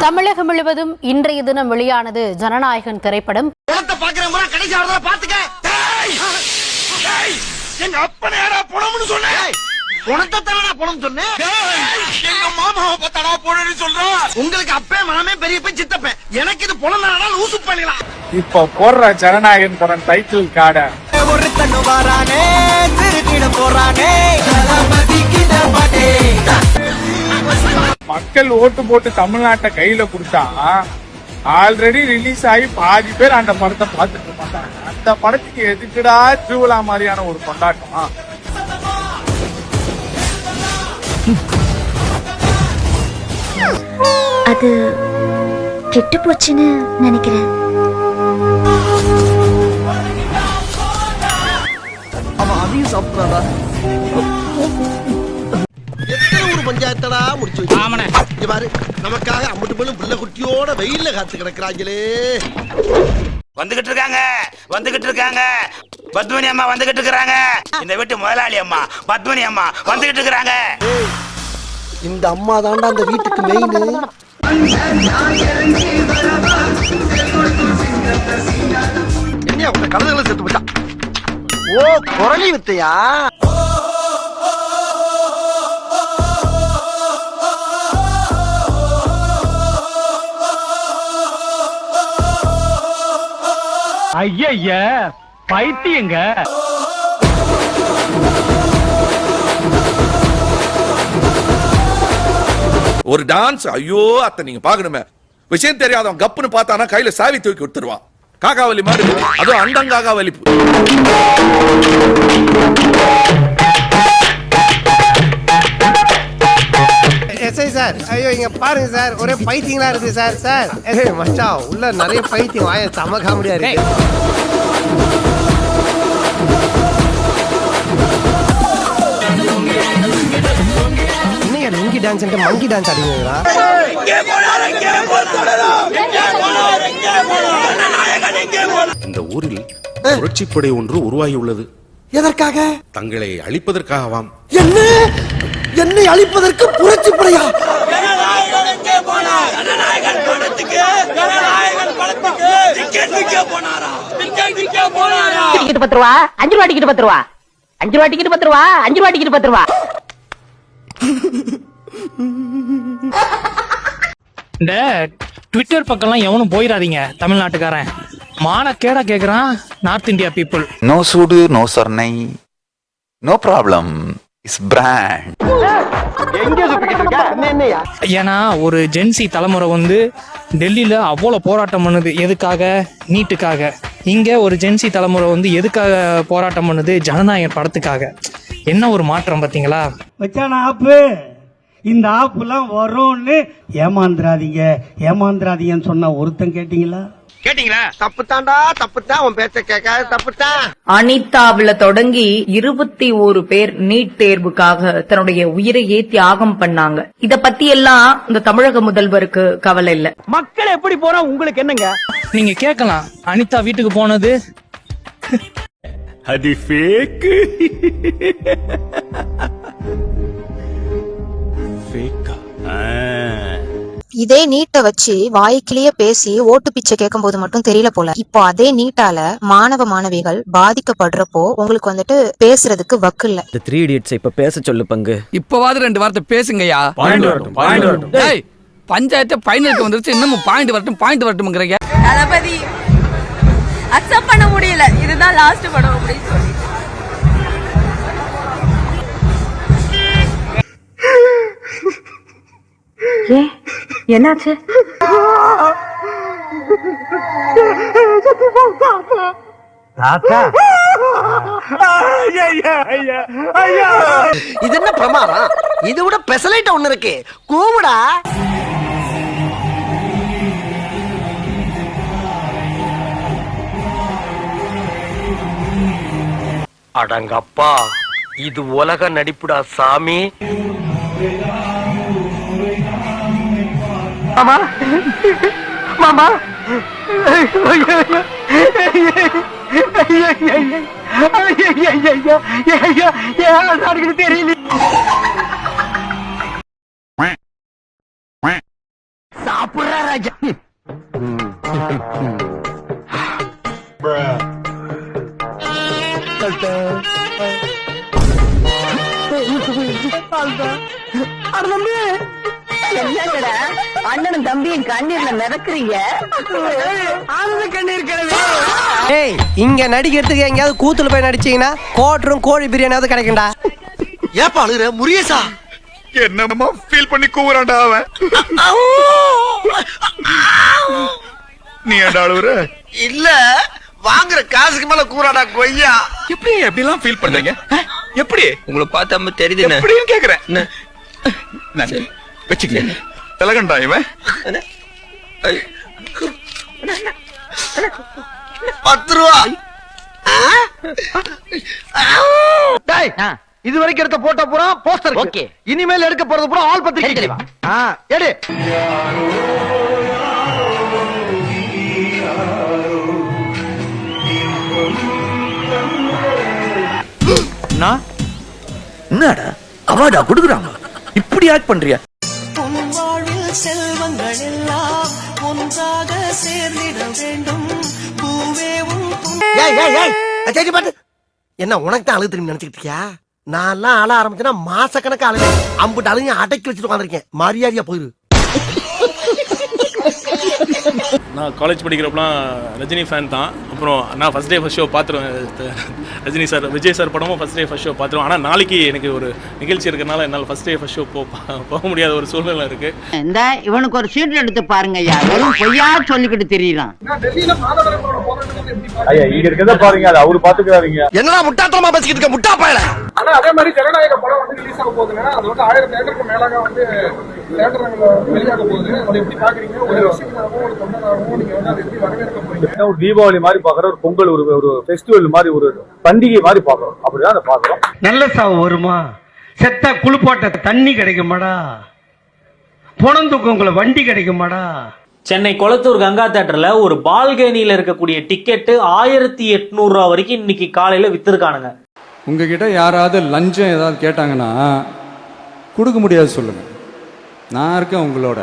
தமிழகம் முழுவதும் இன்றைய தினம் வெளியானது ஜனநாயகன் திரைப்படம். உங்களுக்கு அப்பே மனமே பெரிய சித்தப்பேன் எனக்கு இது புலந்தானா லூசு பண்ணிடலாம். இப்போ போடுற ஜனநாயகன் படம் டைட்டில் கார்ட ஒரு கண்ணு வாரானே திருக்கிட போறானே மக்கள் ஓட்டு போட்டு தமிழ்நாட்டை கையில கொடுத்தா ஆல்ரெடி ரிலீஸ் ஆகி பாதி பேர் அந்த படத்தை பார்த்துட்டு மாட்டாங்க. அந்த படத்துக்கு எதுக்குடா திருவிழா மாதிரியான ஒரு கொண்டாட்டம்? அது கெட்டு போச்சுன்னு நினைக்கிறேன். அதையும் சாப்பிடாதா? எத்தனை ஒரு பஞ்சாயத்தடா முடிச்சு வச்சு பாரு. நமக்காக அம்மட்டு பெண்ணும் பிள்ளை குட்டியோட வெயில்ல காத்து கிடக்குறாங்களே. வந்துகிட்டு இருக்காங்க பத்மினி அம்மா வந்துகிட்டு இருக்காங்க. இந்த வீட்டு முதலாளி அம்மா பத்மினி அம்மா வந்துகிட்டு இருக்காங்க. இந்த அம்மா தாண்டா அந்த வீட்டுக்கு மெயின். என்ன உங்க கலந்துகளை செத்து போச்சா? ஓ குரலி வித்தையா? ஐய பைத்தியங்க. ஒரு டான்ஸ் ஐயோ அத்தை நீங்க பாக்கணுமே. விஷயம் தெரியாதவன் கப்புன்னு பார்த்தானா கையில சாவி தூக்கி விட்டுருவான். காக்காவலி மாதிரி அதுவும் அண்டங்காகாவலி. எஸ்ஐ சார், ஐயோ இங்க பாருங்க சார், ஒரே பைத்தியங்களா இருக்கு சார். சார் மச்சான் உள்ள நிறைய பைத்தியம், வாய செம காமெடியா இருக்கு. இன்னைக்கு லுங்கி டான்ஸ் மங்கி டான்ஸ் ஆடுவீங்களா? இந்த ஊரில் புரட்சிப்படை ஒன்று உருவாகியுள்ளது. எதற்காக? தங்களை அழிப்பதற்காகவாம். என்ன என்னை அழிப்பதற்கு புரட்சிப்படையா? இந்த ட்விட்டர் பக்கம்லாம் எவனும் போயிடாதீங்க. தமிழ்நாட்டுக்காரன் மானக்கேடா கேக்குறான். நார்த் இந்தியா பீப்புள் நோ சூடு நோ சர்னை நோ ப்ராப்ளம் இஸ் பிராண்ட். ஏன்னா ஒரு ஜென்சி தலைமுறை வந்து டெல்லியில அவ்வளோ போராட்டம் பண்ணுது. எதுக்காக? நீட்டுக்காக. இங்க ஒரு ஜென்சி தலைமுறை வந்து எதுக்காக போராட்டம் பண்ணுது? ஜனநாயகன் படத்துக்காக. என்ன ஒரு மாற்றம் பாத்தீங்களா? வச்சான ஆப்பு இந்த ஆப்புலாம் வரும்னு ஏமாந்துராதீங்கன்னு சொன்னா ஒருத்தன் கேட்டீங்களா? தப்புத்தாண்டா தப்புத்தான். உன் பேச்ச கேட்காத தப்புத்தான். அனிதாவில தொடங்கி 21 பேர் நீட் தேர்வுக்காக தன்னுடைய உயிரையே தியாகம் பண்ணாங்க. இத பத்தி எல்லாம் இந்த தமிழக முதல்வருக்கு கவலை இல்ல. மக்கள் எப்படி போறா உங்களுக்கு என்னங்க? நீங்க கேட்கலாம், அனிதா வீட்டுக்கு போனது அது ஃபேக். இதே நீட்டை வச்சு வாய்க்கிலேயே பேசி ஓட்டு பிச்சை கேட்கும் போது மட்டும் தெரியல போல. இப்போ அதே நீட்டால மாணவ மாணவிகள் பாதிக்கப்படுறப்போ உங்களுக்கு வந்துட்டு பேசுறதுக்கு வக்கு இல்ல. 3 Idiots இப்ப பேச சொல்லு பங்கு. இப்பவாது 2 வார்த்தை பேசுங்கய்யா. பஞ்சாயத்து பைனலுக்கு வந்துருச்சு, இன்னமும் பாயிண்ட் வரட்டும்ங்கறீங்க. தளபதி அக்செப்ட் பண்ண முடியல. இதுதான் லாஸ்ட் படம் அப்படி சொல்லி. என்னாச்சு? இது என்ன பிரமாதம்? இது விட பெசலைட் ஒண்ணு இருக்கு, கூவுடா. அடங்கப்பா, இது உலக நடிப்புடா சாமி. மாமா மாமா தெரியல. சாப்பிடுற என்னங்கடா அண்ணனும் தம்பியும் கண்ணீர்ல மிதக்குறீங்க ஏய் இங்க நடிக்கிறதுக்கு எங்கேயாவது கூத்துல போய் நடிச்சீங்கன்னா கோட்டரும் கோழி பிரியாணியாவது கிடைக்கும்டா. ஏப்பா அழுகுற முருகேசா? என்னமா ஃபீல் பண்ணி கூவுறான்டா அவன். நீ ஏன்டா அழுவுற? இல்ல வாங்குற காசுக்கு மேல கூறாடா கொய்யா. எப்படி எப்படிலாம் ஃபீல் பண்றீங்க? எப்படி உங்களை பார்த்தா தெரியுது எப்படின்னு கேக்குறேன். வச்சுக்க திலகண்டா இவன். 10 ரூபா. டேய் இது வரைக்கும் எடுத்த போட்டோ பூரா போஸ்டர். ஓகே இனிமேல் எடுக்க போறது பூரா ஆல் பத்திரிக்கை. எடு. என்னடா அவார்டா கொடுக்குறாங்க, இப்படி ஆக்ட் பண்றியா? செல்வங்கள் எல்லாம் ஒன்றாக சேர்ந்திட வேண்டும். என்ன உனக்கு தான் அழுகு திரும்பி நினைச்சுக்கிட்டு இருக்கியா? நான் எல்லாம் அழ ஆரம்பிச்சேன்னா மாசக்கணக்கு அழுகு. அம்புட்டு அழுகு அடக்கி வச்சுட்டு உட்காந்துருக்கேன். மரியாதையா போயிரு. நான் காலேஜ் படிக்கிறப்பலாம் ரஜினி ஃபேன் தான். அப்புறம் நான் ஃபர்ஸ்ட் டே ஃபர்ஸ்ட் ஷோ பார்த்துருவேன். ரஜினி சார் விஜய் சார் படமும் ஃபர்ஸ்ட் டே ஃபர்ஸ்ட் ஷோ பார்த்துருவேன். ஆனால் நாளைக்கு எனக்கு ஒரு நிகழ்ச்சி இருக்கிறனால என்னால் ஃபர்ஸ்ட் டே ஃபர்ஸ்ட் ஷோ போக முடியாத ஒரு சூழ்நிலை இருக்கு. இந்த இவனுக்கு ஒரு சீட் எடுத்து பாருங்க ஐயா, வெறும் பொய்யா சொல்லிக்கிட்டு தெரியலாம். இங்க இருக்கத பாருங்க, அது அவரு பாத்துக்கிறாருங்க. என்னடா முட்டாத்தனமா பேசிக்கிட்டு இருக்க முட்டா பயல. ஆனா அதே மாதிரி ஜனநாயக படம் வந்து ரிலீஸ் ஆக போகுதுங்க. அது வந்து 1000 தியேட்டருக்கு மேலாக வந்து தியேட்டர்ல வெளியாக போகுது. அதை எப்படி பாக்குறீங்க? ஒரு ரசிகனாகவும் ஒரு தொண்டனாகவும் நீங்க வந்து அதை எப்படி வரவேற்க போறீங்க? ஒரு தீபாவளி மாதிரி பாக்குற, ஒரு பொங்கல், ஒரு ஃபெஸ்டிவல் மாதிரி, ஒரு பண்டிகை மாதிரி பாக்குறோம். அப்படிதான் அதை பாக்குறோம். நல்ல சாவு வருமா? செத்தா குளிப்பாட்ட தண்ணி கிடைக்குமாடா? புணந்துக்கவங்கள வண்டி கிடைக்குமாடா? சென்னை கொளத்தூர் கங்கா தியேட்டர்ல ஒரு பால்கனியில இருக்கக்கூடிய டிக்கெட்டு 1800 ரூபா வரைக்கும் இன்னைக்கு காலையில வித்திருக்கானுங்க. உங்ககிட்ட யாராவது லஞ்சம் ஏதாவது கேட்டாங்கன்னா கொடுக்க முடியாது சொல்லுங்க, நான் இருக்கேன் உங்களோட.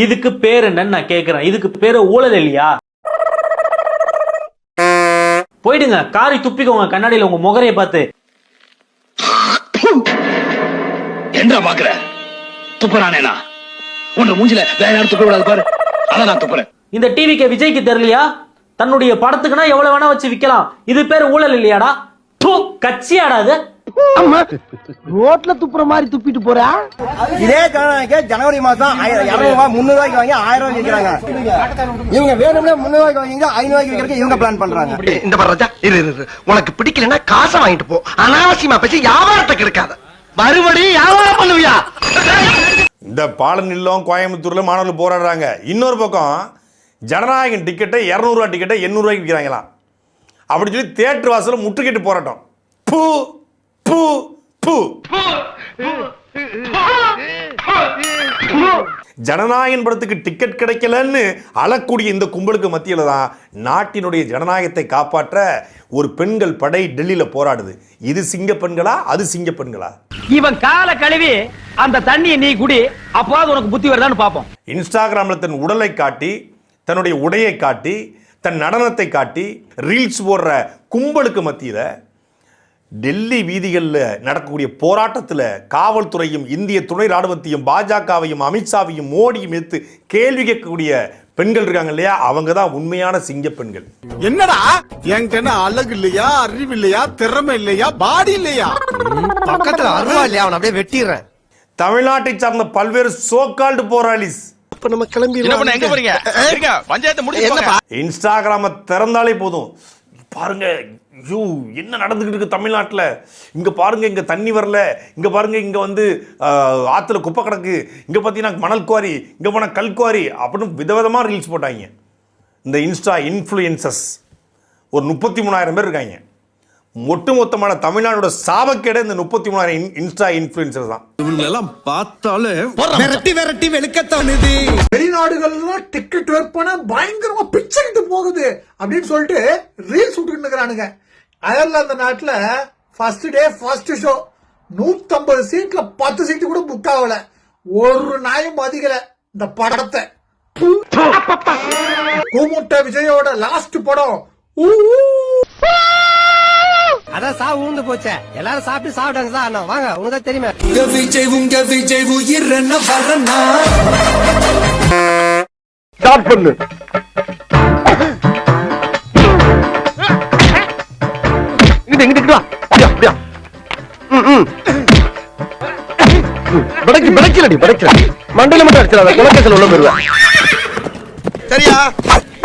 இதுக்கு பேர் என்னன்னு நான் கேக்குறேன். இதுக்கு பேரு ஊழல் இல்லையா? போயிடுங்க, காரி துப்பிக்கோங்க கண்ணாடியில உங்க முகரையை பார்த்து. என்ன பாக்குற? துப்புறானேனா உன்ன மூஞ்சில வேற யாரும் துப்ப கூடாது பாரு. அதான் நான் துப்புறேன். இந்த டிவிக்கு விஜய்க்கு தெரியலையா? தன்னுடைய படத்துக்குனா எவ்வளவு வேணா வச்சு விக்கலாம். இது பேரு ஊழல் இல்லையாடா? கட்சியாடாது. ரோட்ல துப்புற மாதிரி துப்பிட்டு போறா. இதே ஜனவரி மாசம் 200 ரூபாய் 300 ரூபாய்க்கு வாங்கி 1000 ரூபாய்க்கு விற்கிறாங்க. இவங்க வேணும்னே 300 ரூபாய்க்கு வாங்கி 500 ரூபாய்க்கு விற்கிறதுக்கு இவங்க பிளான் பண்றாங்க. இந்த பாரு இரு, உனக்கு பிடிக்கலன்னா காசை வாங்கிட்டு போ. அனாவசியமா பேசி வியாபாரத்தை கெடுக்காத. மறுபடியும் வியாபாரம் பண்ணுவியா? இந்த பாலநிலம் கோயம்புத்தூர்ல மாணவர்கள் போராடுறாங்க. இன்னொரு பக்கம் ஜனநாயகன் டிக்கெட்டை 200 ரூபா டிக்கெட்டை 800 ரூபாய்க்கு விற்கிறாங்களாம். அப்படி சொல்லி தியேட்டர் வாசல முற்றுகையிட்டு போராட்டம். பூ பூ பூ. ஜனநாயகன் படத்துக்கு டிக்கெட் கிடைக்கலன்னு அழக்கூடிய இந்த கும்பலுக்கு மத்தியில தான் நாட்டினுடைய ஜனநாயகத்தை காப்பாற்ற ஒரு பெண்கள் படை டெல்லியில போராடுது. இது சிங்க பெண்களா, அது சிங்க பெண்களா? இவன் கால கழுவி அந்த தண்ணியை நீ குடி, அப்போது உனக்கு புத்தி வருதான்னு பாப்போம். இன்ஸ்டாகிராம்ல தன் உடலை காட்டி, தன்னுடைய உடையை காட்டி, தன் நடனத்தை காட்டி ரீல்ஸ் போடுற கும்பலுக்கு மத்தியில டெல்லி வீதிகளில் நடக்கக்கூடிய போராட்டத்தில் காவல்துறையும் இந்திய துணை ராணுவத்தையும் பாஜகவையும் அமித்ஷாவையும் மோடியும் எடுத்து கேள்வி கேட்கக்கூடிய பெண்கள் இருக்காங்க இல்லையா, அவங்க தான் உண்மையான சிங்க பெண்கள். என்னடா என்கிட்ட அழகு இல்லையா, அறிவு இல்லையா, திறமை இல்லையா, பாடி இல்லையா? பக்கத்துல அருவா இல்லையா? அவன் அப்படியே வெட்டிடுறேன். தமிழ்நாட்டை சார்ந்த பல்வேறு சோகால்டு போராளிஸ் நம்ம கிளம்பி எங்க போறீங்க? பஞ்சாயத்து முடிச்சு இன்ஸ்டாகிராம திறந்தாலே போதும், பாருங்க ஐயோ என்ன நடந்துகிட்டு இருக்கு தமிழ்நாட்டில், இங்க பாருங்க இங்க தண்ணி வரல, இங்க பாருங்க இங்க வந்து ஆத்துல குப்பை கிடக்கு, இங்க பார்த்தீங்கன்னா மணல் குவாரி, இங்க போனா கல் குவாரி அப்படின்னு விதவிதமா ரீல்ஸ் போட்டாங்க. இந்த இன்ஸ்டா இன்ஃப்ளூயன்சஸ் ஒரு 33,000 பேர் இருக்காங்க. ஒட்டுமொத்தமான தமிழ்நாடோட சாபக்கேட இந்த 33,000 இன்ஸ்டா இன்ஃப்ளூயன்சர் தான். இவங்களெல்லாம் பார்த்தாலே விரட்டி வெளுக்கத்தானுது. வெளிநாடுகள்லாம் டிக்கெட் விற்பனை பயங்கரமா பிச்சுக்கிட்டு போகுது அப்படின்னு சொல்லிட்டு ரீல்ஸ் விட்டுக்கிட்டு இருக்கிறானுங்க. அயர்லாந்து நாட்டுல ஃபர்ஸ்ட் டே ஃபர்ஸ்ட் ஷோ 150 சீட்ல 10 சீட்டு கூட புக் ஆகல. ஒரு நாயும் மதிக்கல இந்த படத்தை. கூமுட்ட விஜயோட லாஸ்ட் படம் அதான் சாவு உழுந்து போச்சே. எல்லாரும் சாப்பிட்டு சாப்பிட்டாங்க சார். அண்ணா வாங்க, உனக்கு தான் தெரியுமே. ஸ்டார்ட் பண்ணு. இங்கிட்டு வா. அப்படியா. மண்டல மட்டும் அடிச்சிடாத, குலக்கேசல் உள்ள போயிருவேன். சரியா?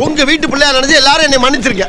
உங்க வீட்டு பிள்ளையா நினைச்சு எல்லாரும் என்னை மன்னிச்சிருக்க.